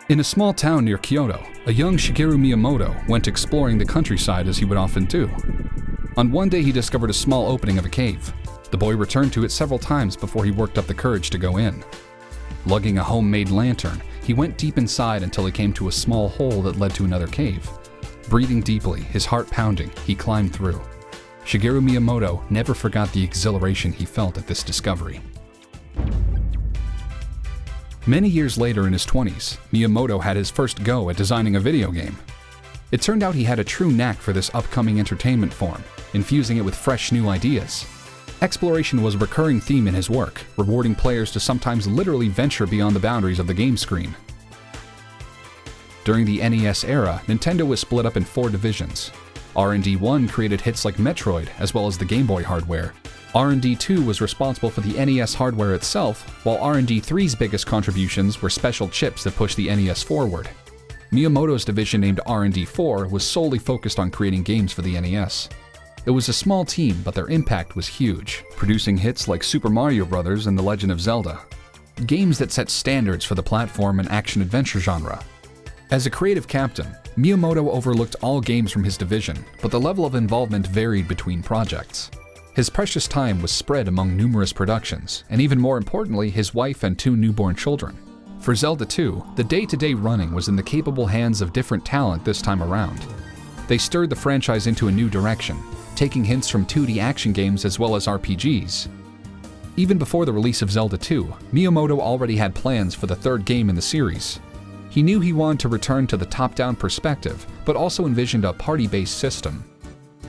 In a small town near Kyoto, a young Shigeru Miyamoto went exploring the countryside as he would often do. On one day he discovered a small opening of a cave. The boy returned to it several times before he worked up the courage to go in. Lugging a homemade lantern, he went deep inside until he came to a small hole that led to another cave. Breathing deeply, his heart pounding, he climbed through. Shigeru Miyamoto never forgot the exhilaration he felt at this discovery. Many years later in his 20s, Miyamoto had his first go at designing a video game. It turned out he had a true knack for this upcoming entertainment form, infusing it with fresh new ideas. Exploration was a recurring theme in his work, rewarding players to sometimes literally venture beyond the boundaries of the game screen. During the NES era, Nintendo was split up in 4 divisions. R&D 1 created hits like Metroid, as well as the Game Boy hardware. R&D 2 was responsible for the NES hardware itself, while R&D 3's biggest contributions were special chips that pushed the NES forward. Miyamoto's division named R&D 4 was solely focused on creating games for the NES. It was a small team, but their impact was huge, producing hits like Super Mario Bros. And The Legend of Zelda. Games that set standards for the platform and action-adventure genre. As a creative captain, Miyamoto overlooked all games from his division, but the level of involvement varied between projects. His precious time was spread among numerous productions, and even more importantly, his wife and 2 newborn children. For Zelda 2, the day-to-day running was in the capable hands of different talent this time around. They stirred the franchise into a new direction, taking hints from 2D action games as well as RPGs. Even before the release of Zelda 2, Miyamoto already had plans for the 3rd game in the series. He knew he wanted to return to the top-down perspective, but also envisioned a party-based system.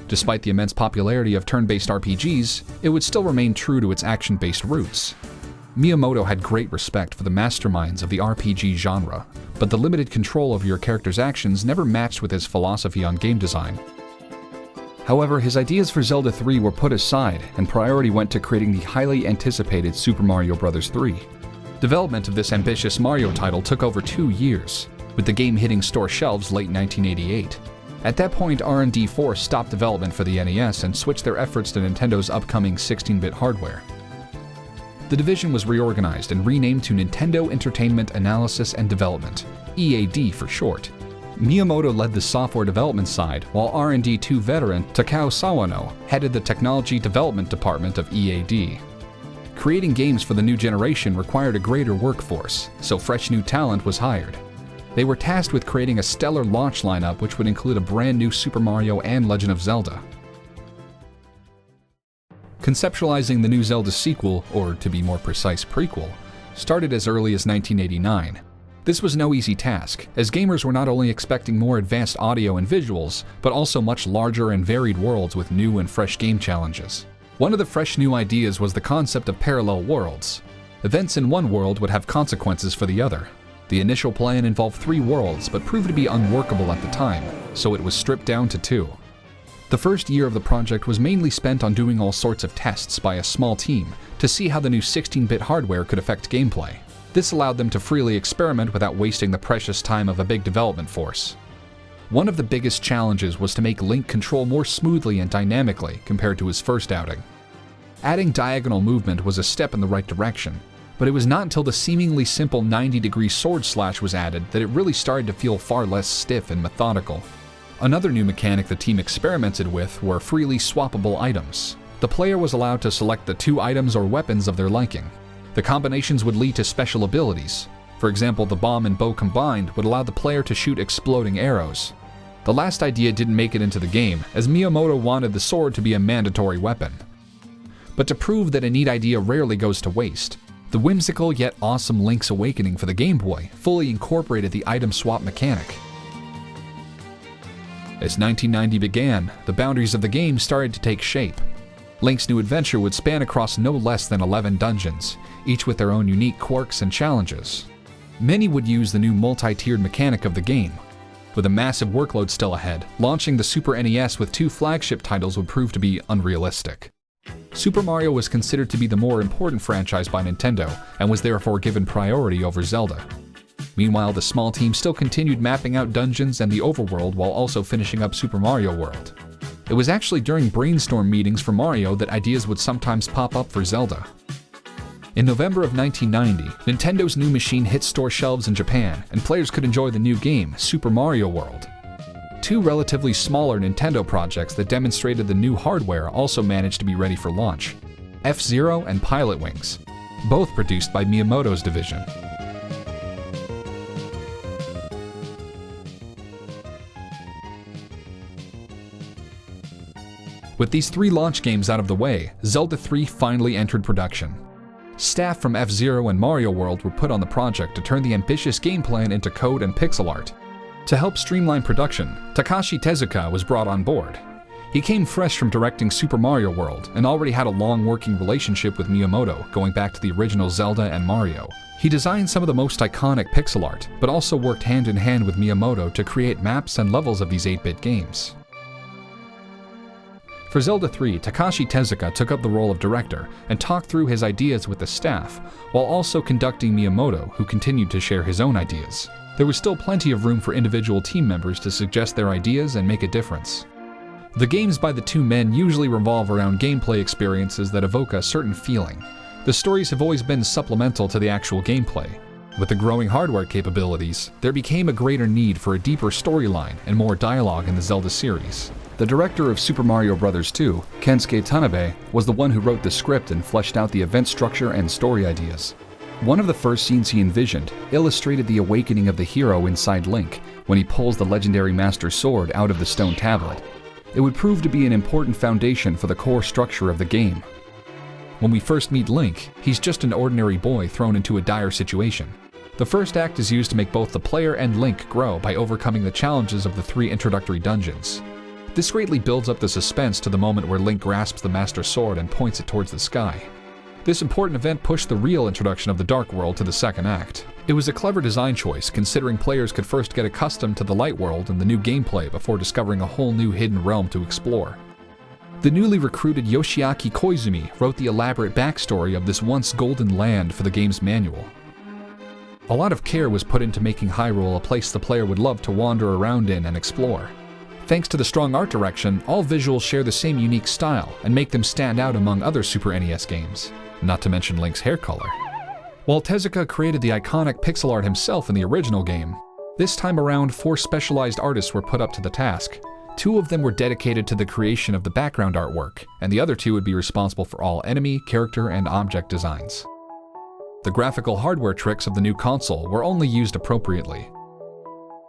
Despite the immense popularity of turn-based RPGs, it would still remain true to its action-based roots. Miyamoto had great respect for the masterminds of the RPG genre, but the limited control over your character's actions never matched with his philosophy on game design. However, his ideas for Zelda 3 were put aside, and priority went to creating the highly anticipated Super Mario Bros. 3. Development of this ambitious Mario title took over 2 years, with the game hitting store shelves late 1988. At that point, R&D 4 stopped development for the NES and switched their efforts to Nintendo's upcoming 16-bit hardware. The division was reorganized and renamed to Nintendo Entertainment Analysis and Development, EAD for short. Miyamoto led the software development side, while R&D 2 veteran Takao Sawano headed the technology development department of EAD. Creating games for the new generation required a greater workforce, so fresh new talent was hired. They were tasked with creating a stellar launch lineup which would include a brand new Super Mario and Legend of Zelda. Conceptualizing the new Zelda sequel, or to be more precise prequel, started as early as 1989. This was no easy task, as gamers were not only expecting more advanced audio and visuals, but also much larger and varied worlds with new and fresh game challenges. One of the fresh new ideas was the concept of parallel worlds. Events in one world would have consequences for the other. The initial plan involved 3 worlds, but proved to be unworkable at the time, so it was stripped down to 2. The first year of the project was mainly spent on doing all sorts of tests by a small team to see how the new 16-bit hardware could affect gameplay. This allowed them to freely experiment without wasting the precious time of a big development force. One of the biggest challenges was to make Link control more smoothly and dynamically compared to his first outing. Adding diagonal movement was a step in the right direction, but it was not until the seemingly simple 90-degree sword slash was added that it really started to feel far less stiff and methodical. Another new mechanic the team experimented with were freely swappable items. The player was allowed to select the 2 items or weapons of their liking. The combinations would lead to special abilities. For example, the bomb and bow combined would allow the player to shoot exploding arrows. The last idea didn't make it into the game, as Miyamoto wanted the sword to be a mandatory weapon. But to prove that a neat idea rarely goes to waste, the whimsical yet awesome Link's Awakening for the Game Boy fully incorporated the item swap mechanic. As 1990 began, the boundaries of the game started to take shape. Link's new adventure would span across no less than 11 dungeons, each with their own unique quirks and challenges. Many would use the new multi-tiered mechanic of the game. With a massive workload still ahead, launching the Super NES with 2 flagship titles would prove to be unrealistic. Super Mario was considered to be the more important franchise by Nintendo, and was therefore given priority over Zelda. Meanwhile, the small team still continued mapping out dungeons and the overworld while also finishing up Super Mario World. It was actually during brainstorm meetings for Mario that ideas would sometimes pop up for Zelda. In November of 1990, Nintendo's new machine hit store shelves in Japan, and players could enjoy the new game, Super Mario World. Two relatively smaller Nintendo projects that demonstrated the new hardware also managed to be ready for launch: F-Zero and Pilot Wings, both produced by Miyamoto's division. With these three launch games out of the way, Zelda 3 finally entered production. Staff from F-Zero and Mario World were put on the project to turn the ambitious game plan into code and pixel art. To help streamline production, Takashi Tezuka was brought on board. He came fresh from directing Super Mario World and already had a long working relationship with Miyamoto going back to the original Zelda and Mario. He designed some of the most iconic pixel art, but also worked hand in hand with Miyamoto to create maps and levels of these 8-bit games. For Zelda 3, Takashi Tezuka took up the role of director and talked through his ideas with the staff, while also conducting Miyamoto, who continued to share his own ideas. There was still plenty of room for individual team members to suggest their ideas and make a difference. The games by the two men usually revolve around gameplay experiences that evoke a certain feeling. The stories have always been supplemental to the actual gameplay. With the growing hardware capabilities, there became a greater need for a deeper storyline and more dialogue in the Zelda series. The director of Super Mario Bros. 2, Kensuke Tanabe, was the one who wrote the script and fleshed out the event structure and story ideas. One of the first scenes he envisioned illustrated the awakening of the hero inside Link when he pulls the legendary Master Sword out of the stone tablet. It would prove to be an important foundation for the core structure of the game. When we first meet Link, he's just an ordinary boy thrown into a dire situation. The first act is used to make both the player and Link grow by overcoming the challenges of the 3 introductory dungeons. This greatly builds up the suspense to the moment where Link grasps the Master Sword and points it towards the sky. This important event pushed the real introduction of the Dark World to the second act. It was a clever design choice, considering players could first get accustomed to the Light World and the new gameplay before discovering a whole new hidden realm to explore. The newly recruited Yoshiaki Koizumi wrote the elaborate backstory of this once golden land for the game's manual. A lot of care was put into making Hyrule a place the player would love to wander around in and explore. Thanks to the strong art direction, all visuals share the same unique style and make them stand out among other Super NES games, not to mention Link's hair color. While Tezuka created the iconic pixel art himself in the original game, this time around 4 specialized artists were put up to the task. 2 of them were dedicated to the creation of the background artwork, and the other 2 would be responsible for all enemy, character, and object designs. The graphical hardware tricks of the new console were only used appropriately.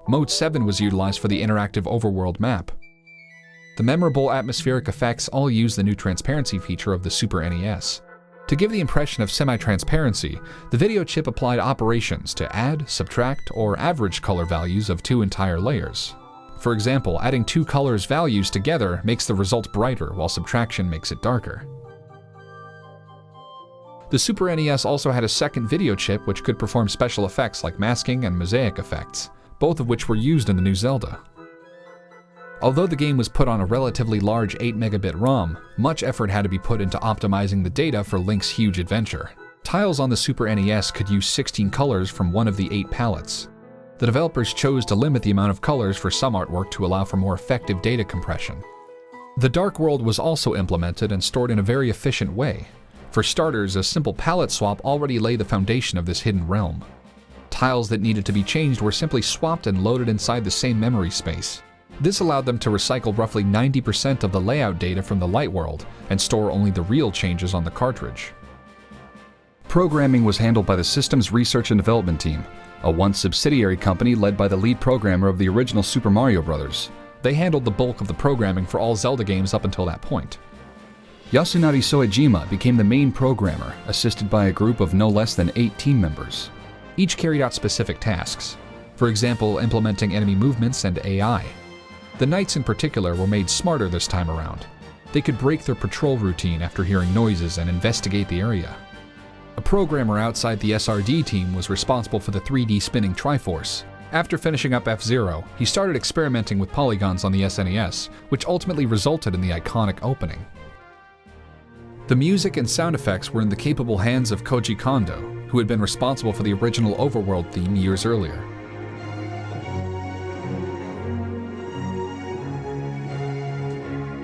Mode 7 was utilized for the interactive overworld map. The memorable atmospheric effects all use the new transparency feature of the Super NES. To give the impression of semi-transparency, the video chip applied operations to add, subtract, or average color values of 2 entire layers. For example, adding 2 colors' values together makes the result brighter, while subtraction makes it darker. The Super NES also had a second video chip which could perform special effects like masking and mosaic effects, both of which were used in the new Zelda. Although the game was put on a relatively large 8 megabit ROM, much effort had to be put into optimizing the data for Link's huge adventure. Tiles on the Super NES could use 16 colors from one of the 8 palettes. The developers chose to limit the amount of colors for some artwork to allow for more effective data compression. The Dark World was also implemented and stored in a very efficient way. For starters, a simple palette swap already laid the foundation of this hidden realm. Tiles that needed to be changed were simply swapped and loaded inside the same memory space. This allowed them to recycle roughly 90% of the layout data from the Light World and store only the real changes on the cartridge. Programming was handled by the system's research and development team, a once subsidiary company led by the lead programmer of the original Super Mario Bros. They handled the bulk of the programming for all Zelda games up until that point. Yasunari Soejima became the main programmer, assisted by a group of no less than 8 team members. Each carried out specific tasks. For example, implementing enemy movements and AI. The knights in particular were made smarter this time around. They could break their patrol routine after hearing noises and investigate the area. A programmer outside the SRD team was responsible for the 3D spinning Triforce. After finishing up F-Zero, he started experimenting with polygons on the SNES, which ultimately resulted in the iconic opening. The music and sound effects were in the capable hands of Koji Kondo, who had been responsible for the original Overworld theme years earlier.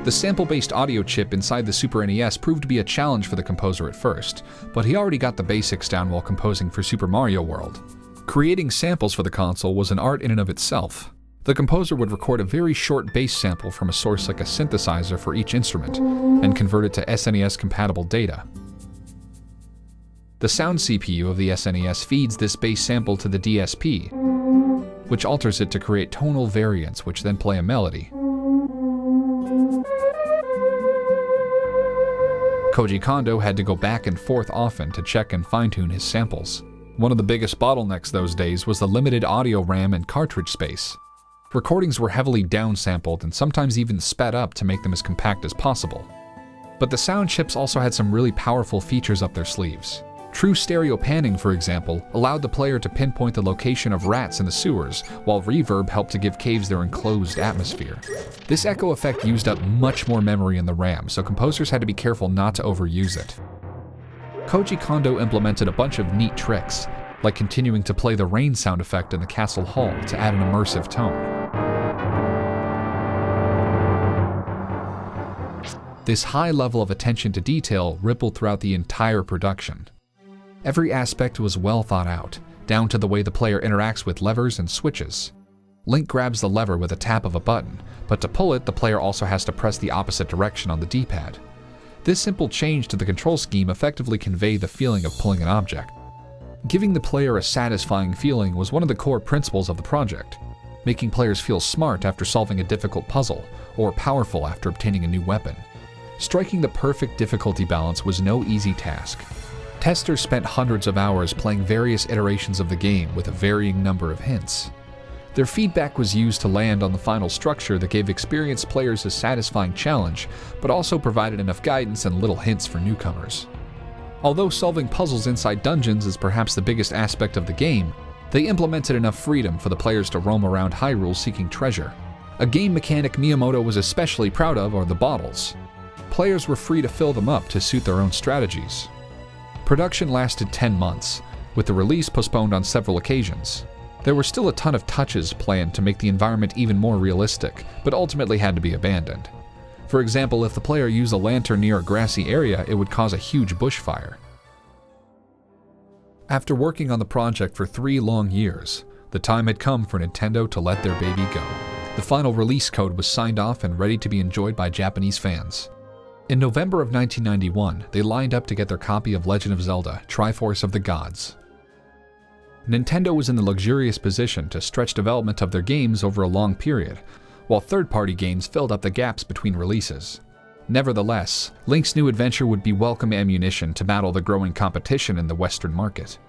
The sample-based audio chip inside the Super NES proved to be a challenge for the composer at first, but he already got the basics down while composing for Super Mario World. Creating samples for the console was an art in and of itself. The composer would record a very short bass sample from a source like a synthesizer for each instrument, and convert it to SNES-compatible data. The sound CPU of the SNES feeds this bass sample to the DSP, which alters it to create tonal variants which then play a melody. Koji Kondo had to go back and forth often to check and fine-tune his samples. One of the biggest bottlenecks those days was the limited audio RAM and cartridge space. Recordings were heavily downsampled and sometimes even sped up to make them as compact as possible. But the sound chips also had some really powerful features up their sleeves. True stereo panning, for example, allowed the player to pinpoint the location of rats in the sewers, while reverb helped to give caves their enclosed atmosphere. This echo effect used up much more memory in the RAM, so composers had to be careful not to overuse it. Koji Kondo implemented a bunch of neat tricks, like continuing to play the rain sound effect in the castle hall to add an immersive tone. This high level of attention to detail rippled throughout the entire production. Every aspect was well thought out, down to the way the player interacts with levers and switches. Link grabs the lever with a tap of a button, but to pull it, the player also has to press the opposite direction on the D-pad. This simple change to the control scheme effectively conveyed the feeling of pulling an object. Giving the player a satisfying feeling was one of the core principles of the project, making players feel smart after solving a difficult puzzle, or powerful after obtaining a new weapon. Striking the perfect difficulty balance was no easy task. Testers spent hundreds of hours playing various iterations of the game with a varying number of hints. Their feedback was used to land on the final structure that gave experienced players a satisfying challenge, but also provided enough guidance and little hints for newcomers. Although solving puzzles inside dungeons is perhaps the biggest aspect of the game, they implemented enough freedom for the players to roam around Hyrule seeking treasure. A game mechanic Miyamoto was especially proud of are the bottles. Players were free to fill them up to suit their own strategies. Production lasted 10 months, with the release postponed on several occasions. There were still a ton of touches planned to make the environment even more realistic, but ultimately had to be abandoned. For example, if the player used a lantern near a grassy area, it would cause a huge bushfire. After working on the project for 3 long years, the time had come for Nintendo to let their baby go. The final release code was signed off and ready to be enjoyed by Japanese fans. In November of 1991, they lined up to get their copy of Legend of Zelda: Triforce of the Gods. Nintendo was in the luxurious position to stretch development of their games over a long period, while third-party games filled up the gaps between releases. Nevertheless, Link's new adventure would be welcome ammunition to battle the growing competition in the Western market.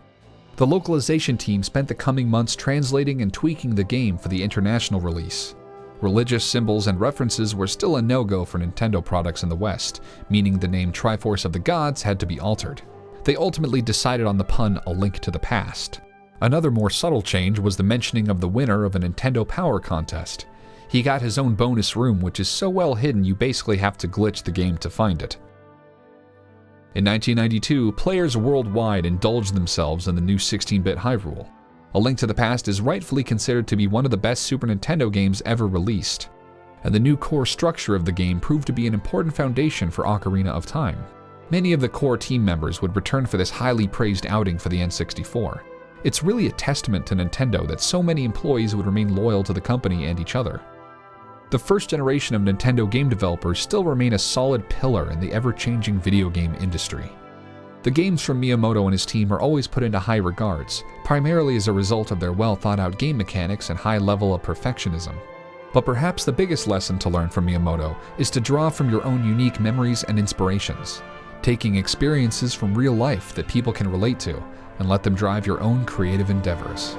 The localization team spent the coming months translating and tweaking the game for the international release. Religious symbols and references were still a no-go for Nintendo products in the West, meaning the name Triforce of the Gods had to be altered. They ultimately decided on the pun A Link to the Past. Another more subtle change was the mentioning of the winner of a Nintendo Power Contest. He got his own bonus room, which is so well hidden you basically have to glitch the game to find it. In 1992, players worldwide indulged themselves in the new 16-bit Hyrule. A Link to the Past is rightfully considered to be one of the best Super Nintendo games ever released, and the new core structure of the game proved to be an important foundation for Ocarina of Time. Many of the core team members would return for this highly praised outing for the N64. It's really a testament to Nintendo that so many employees would remain loyal to the company and each other. The first generation of Nintendo game developers still remain a solid pillar in the ever-changing video game industry. The games from Miyamoto and his team are always put into high regards, primarily as a result of their well-thought-out game mechanics and high level of perfectionism. But perhaps the biggest lesson to learn from Miyamoto is to draw from your own unique memories and inspirations, taking experiences from real life that people can relate to, and let them drive your own creative endeavors.